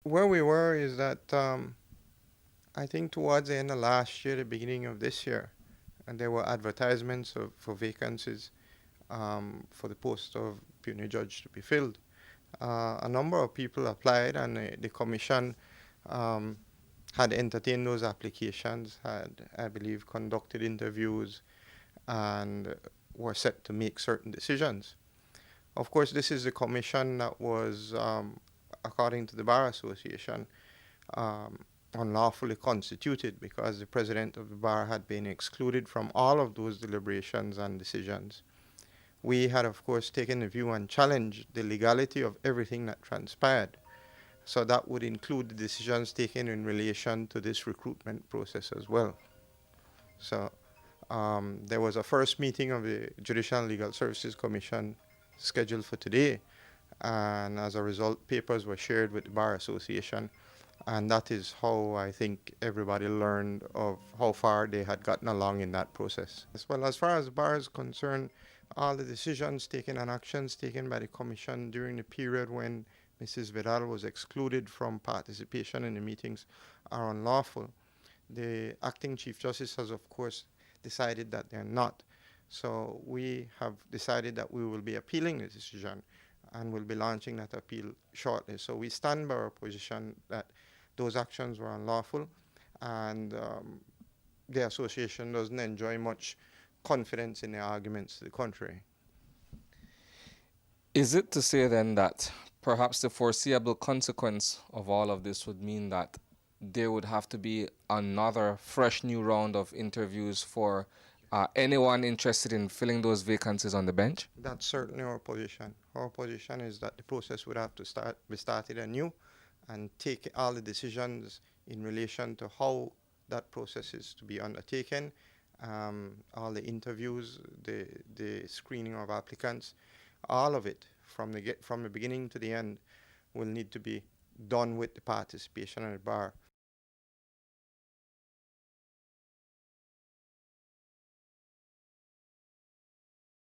Where we were is that I think towards the end of last year, the beginning of this year, and there were advertisements for vacancies for the post of puisne judge to be filled. A number of people applied, and the commission um, had entertained those applications, had, I believe, conducted interviews, and were set to make certain decisions. Of course, this is a commission that was, according to the Bar Association, um, unlawfully constituted because the president of the bar had been excluded from all of those deliberations and decisions. We had, of course, taken the view and challenged the legality of everything that transpired. So that would include the decisions taken in relation to this recruitment process as well. So there was a first meeting of the Judicial and Legal Services Commission scheduled for today, and as a result, papers were shared with the Bar Association, and that is how I think everybody learned of how far they had gotten along in that process. As well, as far as the bar is concerned, all the decisions taken and actions taken by the Commission during the period when Mrs. Vidal was excluded from participation in the meetings are unlawful. The acting Chief Justice has, of course, decided that they're not. So we have decided that we will be appealing the decision and will be launching that appeal shortly. So we stand by our position that those actions were unlawful, and the association doesn't enjoy much confidence in the arguments to the contrary. Is it to say then that perhaps the foreseeable consequence of all of this would mean that there would have to be another fresh new round of interviews for anyone interested in filling those vacancies on the bench? That's certainly our position. Our position is that the process would have to be started anew and take all the decisions in relation to how that process is to be undertaken, all the interviews, the screening of applicants, all of it from the beginning to the end will need to be done with the participation of the bar.